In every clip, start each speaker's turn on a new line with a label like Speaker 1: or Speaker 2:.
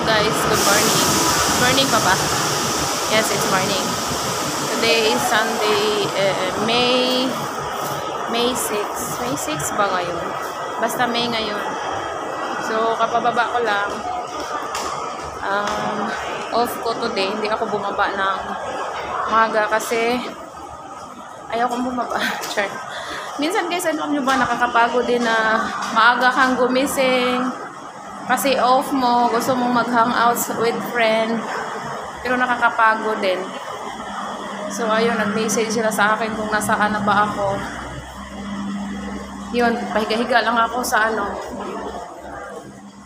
Speaker 1: guys, good morning. Morning pa ba? Yes, it's morning. Today is Sunday, May 6. May 6 ba ngayon? Basta May ngayon. So, kapababa ko lang. Off ko today. Hindi ako bumaba ng maga kasi ayaw kong bumaba. Sure. Minsan guys, ano nyo ba, nakakapagod din na maaga kang gumising kasi off mo, gusto mong mag-hangout with friend, pero nakakapagod din. So ayun, nag-message sila sa akin kung nasaan na ba ako. Yun, pahiga-higa lang ako sa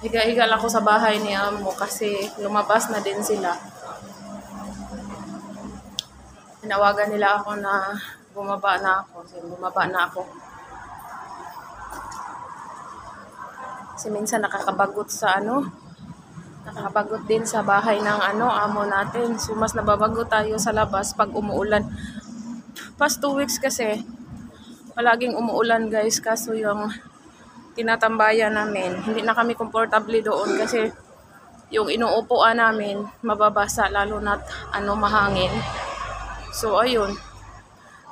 Speaker 1: higa-higa lang ako sa bahay ni Amo kasi lumabas na din sila. Tinawagan nila ako na bumaba na ako. Bumaba na ako. Kasi minsan nakakabagot sa nakakabagot din sa bahay ng amo natin. So mas nababagot tayo sa labas pag umuulan. Past 2 weeks kasi palaging umuulan guys, kaso yung tinatambayan namin, hindi na kami komportable doon kasi yung inuupuan namin mababasa lalo na't mahangin. So ayun,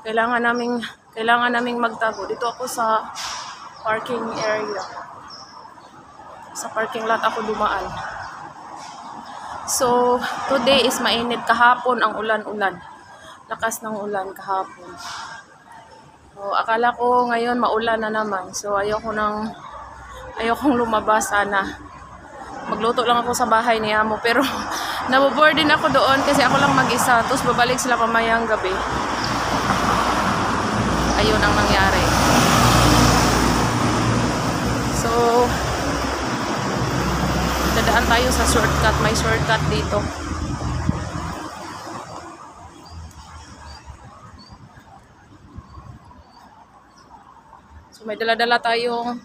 Speaker 1: kailangan naming magtago. Dito ako sa parking area. Sa parking lot ako dumaan. So, today is mainit. Kahapon ang ulan-ulan. Lakas ng ulan kahapon. So, akala ko ngayon maulan na naman. So, ayokong lumabas sana. Magluto lang ako sa bahay ni Amo. Pero, naboboard din ako doon kasi ako lang mag-isa. Tapos, babalik sila pamayang gabi. Ayun ang nangyari. So, dadaan tayo sa shortcut. May shortcut dito. So, may dala-dala tayong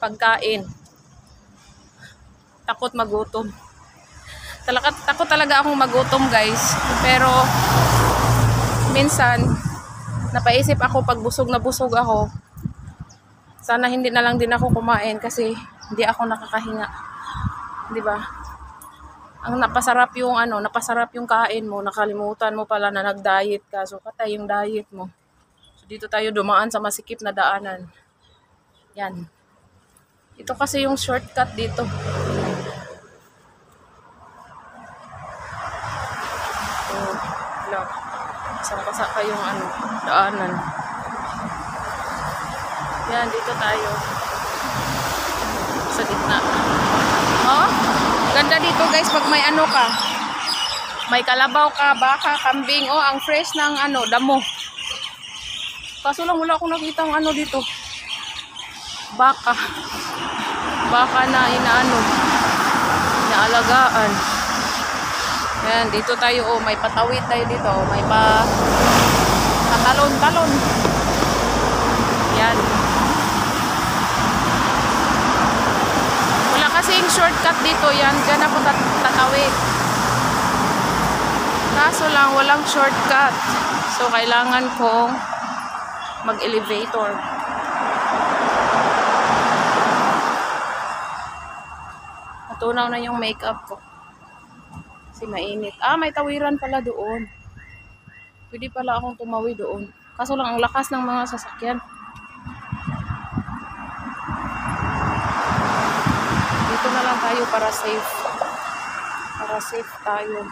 Speaker 1: pagkain. Takot magutom. Takot talaga akong magutom guys. Pero, minsan, napaisip ako pag busog na busog ako. Sana hindi na lang din ako kumain kasi hindi ako nakakahinga. 'Di ba? Ang napasarap yung kain mo, nakalimutan mo pala na nag-diet ka. So patay yung diet mo. So dito tayo dumaan sa masikip na daanan. Yan. Ito kasi yung shortcut dito. So, look. Saka yung daanan. Yan, dito tayo. Sa gitna. Oh, ganda dito guys pag may ka. May kalabaw ka, baka, kambing. Oh, ang fresh ng damo. Kaso lang wala akong nakitang dito. Baka. Baka na inaalagaan. Yan, dito tayo. Oh, may patawid tayo dito. May patalon-talon. Yan. Wala kasing shortcut dito. Yan, dyan ako tatawid. Kaso lang, walang shortcut. So, kailangan kong mag-elevator. Natunaw na yung makeup ko. Kasi mainit. Ah, may tawiran pala doon. Pwede pala akong tumawid doon. Kaso lang, ang lakas ng mga sasakyan. Dito na lang tayo para safe. Para safe tayo.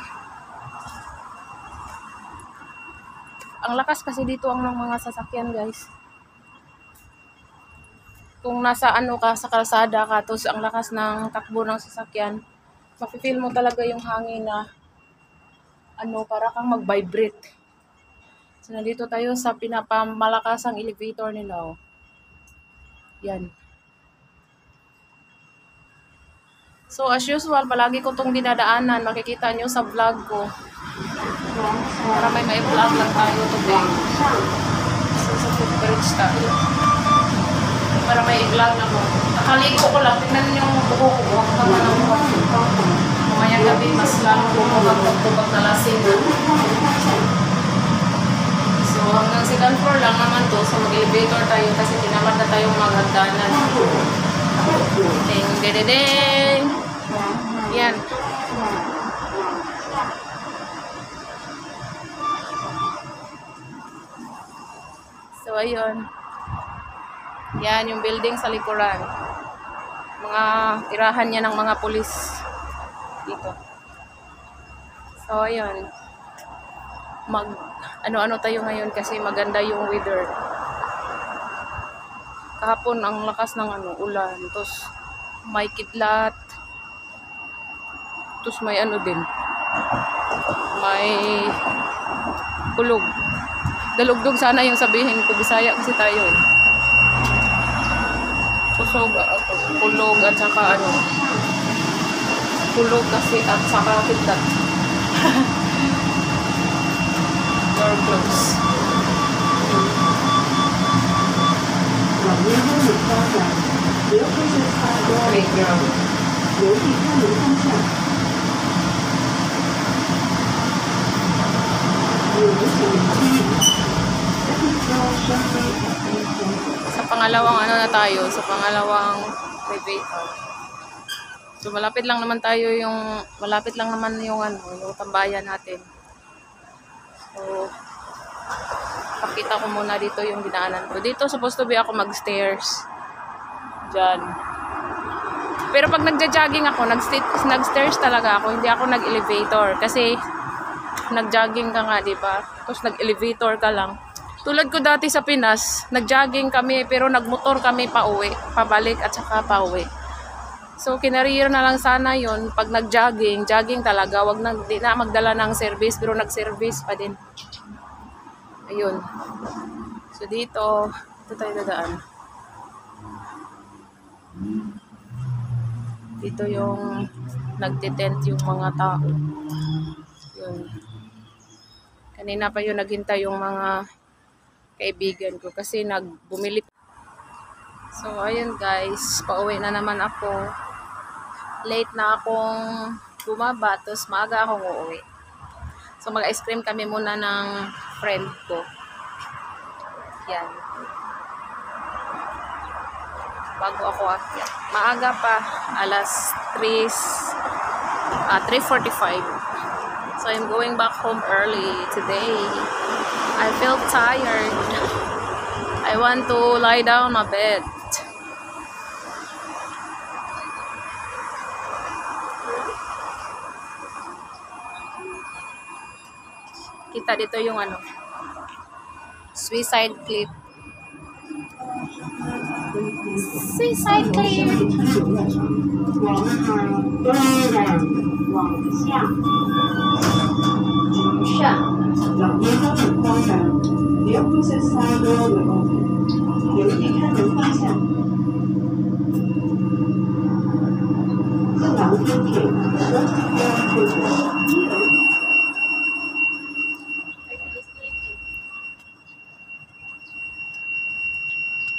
Speaker 1: Ang lakas kasi dito ang mga sasakyan, guys. Kung nasa ka sa kalsada ka, tapos ang lakas ng takbo ng sasakyan, mafe-feel mo talaga yung hangin na para kang mag-vibrate. So, nandito tayo sa pinapamalasang elevator nila. Oh. Yan. So, as usual, palagi ko itong dinadaanan. Makikita nyo sa vlog ko. Para may vlog lang tayo today. So, sa footbridge tayo. Para may vlog na mo. Nakaligo ko lang. Tingnan nyo yung buko ko. Mamaya gabi, mas lang bumabag na lasing. So, hanggang second floor lang naman to. So, mag-elevator tayo kasi tinamad na tayong maghagdanan. Ding, ding, ding. yan. So, ayun. Yan, yung building sa likuran. Mga tirahan niya ng mga pulis dito. So, ayun. Ano-ano tayo ngayon kasi maganda yung weather. Kahapon, ang lakas ng ulan. Tapos, may kidlat. Tapos, may din. May kulog. Dalugdog sana yung sabihin ko. Bisaya kasi tayo eh. Kusog, kulog at saka kulog kasi at saka kidlat. Door close. Playground. Sa pangalawang na tayo, sa pangalawang elevator. So malapit lang naman yung tambayan natin. So pakita ko muna dito yung dinaanan ko. Dito supposed to be ako mag-stairs. Diyan. Pero pag nagja-jogging ako, nag-stairs talaga ako, hindi ako nag-elevator kasi nag-jogging ka nga, 'di ba? Tapos nag-elevator ka lang. Tulad ko dati sa Pinas, nag-jogging kami pero nagmotor kami pauwi, pabalik at saka pauwi. So kinarir na lang sana 'yon pag nag-jogging, jogging talaga, wag na di na magdala ng service pero nag-service pa din. Ayun. So dito tayo dadaan. Dito yung nagtitent yung mga tao. Yun. Kanina pa yun naghintay yung mga kaibigan ko kasi bumili. So ayun guys, pauwi na naman ako. Late na akong bumaba, tapos maaga akong uuwi. So mag-ice cream kami muna ng friend ko. Yan. Bago ako akyat. Maaga pa, alas 3:45. So I'm going back home early today. I feel tired. I want to lie down a bit. Kita dito yung Suicide Cliff. Suicide Cliff.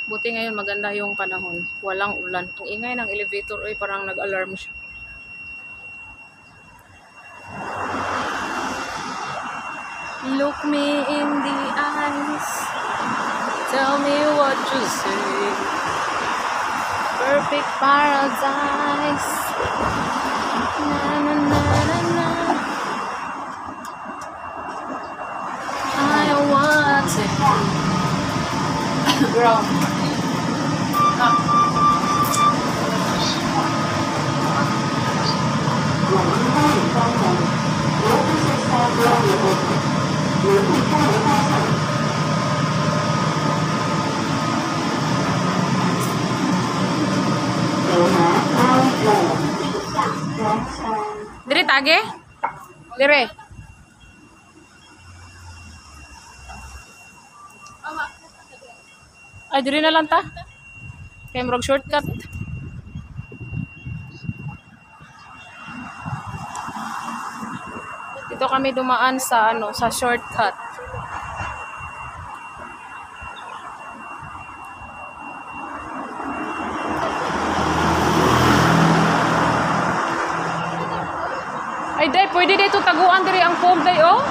Speaker 1: Buti ngayon maganda yung panahon. Walang ulan. Ang ingay ng elevator ay parang nag-alarm siya. Look me in the eyes. Tell me what you say. Perfect paradise. Na na na na na. I want it. Girl. Dire tage? Dire. Ay, dire na lang ta. Kaya murag shortcut. Dito kami dumaan sa sa shortcut. Ay, day, pwede dito taguan diri ang foam day, oh.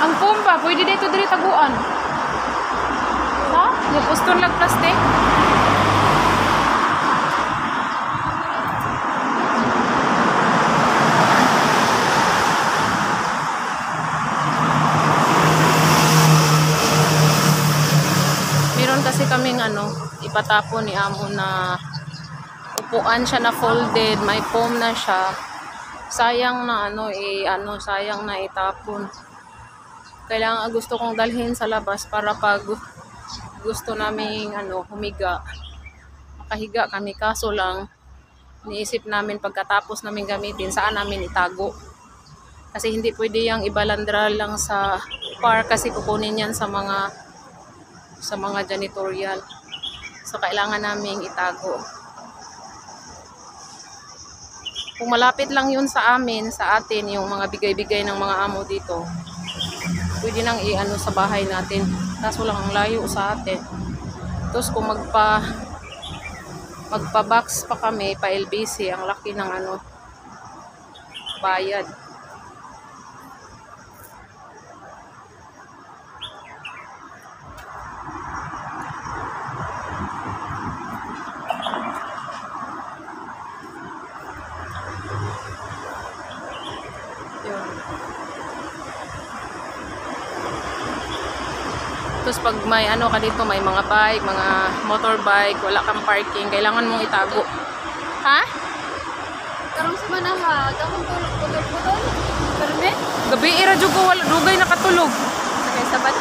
Speaker 1: Ang foam ba, pwede dito diri taguan. Ha? Yung poston lang plastic. Meron kasi kaming ano, ipatapon ni amo na upuan siya na folded, may foam na siya. Sayang na sayang na itapon. Kailangan gusto kong dalhin sa labas para pag gusto naming humiga, makahiga kami. Kaso lang niisip namin pagkatapos namin gamitin, saan namin itago. Kasi hindi pwede yung ibalandra lang sa park kasi kukunin yan sa mga janitorial. So kailangan naming itago. Kung malapit lang yun sa atin, yung mga bigay-bigay ng mga amo dito, pwede nang sa bahay natin. Kaso lang ang layo sa atin. Tapos kung magpa-box pa kami, pa LBC, ang laki ng bayad. Tapos pag may ka dito, may mga bike, mga motorbike, wala kang parking, kailangan mong itago. Ha?
Speaker 2: Karong sa manaha, dakong tulog-tulog. Karme?
Speaker 1: Gabi ira jud ko wala dugay nakatulog.
Speaker 2: Sakay sabat.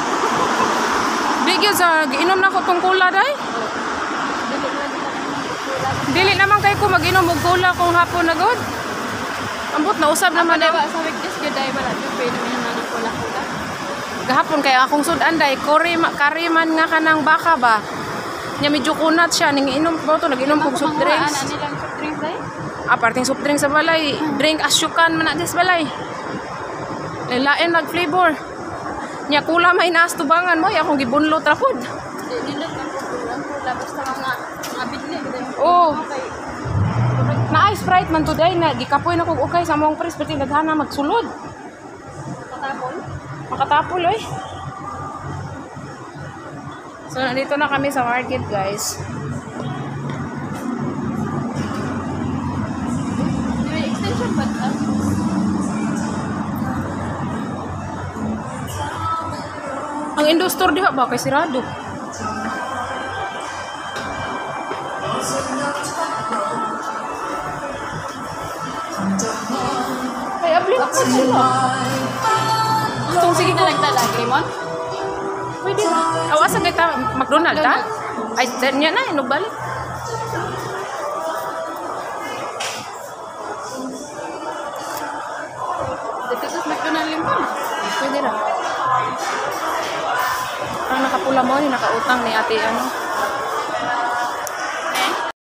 Speaker 1: Bigyan sa giinom na ko tong kula day. Dili naman kay ko mag-inom og kula kung hapon na god. Ambot na usab naman daw.
Speaker 2: Sa weekdays gud ay wala jud pwede man ng kula-kula.
Speaker 1: Gahapon kay akong sudan day, kariman nga kanang baka ba. Nya medyo kunat siya ning inom ko to, nag-inom kog soft drinks.
Speaker 2: Ano nilang soft drinks day?
Speaker 1: Parting soft drinks sa balay. Drink asyukan man na des balay. Lain nag flavor. Nya kula may naas tubangan mo, akong gibunlot ra pod.
Speaker 2: Dili lang kula basta mga bigli gud.
Speaker 1: Oh. Na Sprite man today na gikapoy na kog okay sa mong pres pati daghana magsulod. Makatapol oy. So nandito na kami sa market, guys.
Speaker 2: May extension ba ta?
Speaker 1: Ang industore diha ba kay sirado? Ay abli ako sila.
Speaker 2: Sige na lang talag limon.
Speaker 1: Pwede na. Awasan kita McDonald ta? Ay, niya na, inugbalik.
Speaker 2: Dito sa McDonald limon.
Speaker 1: Pwede na. Ang nakapula mo, yung nakautang ni ate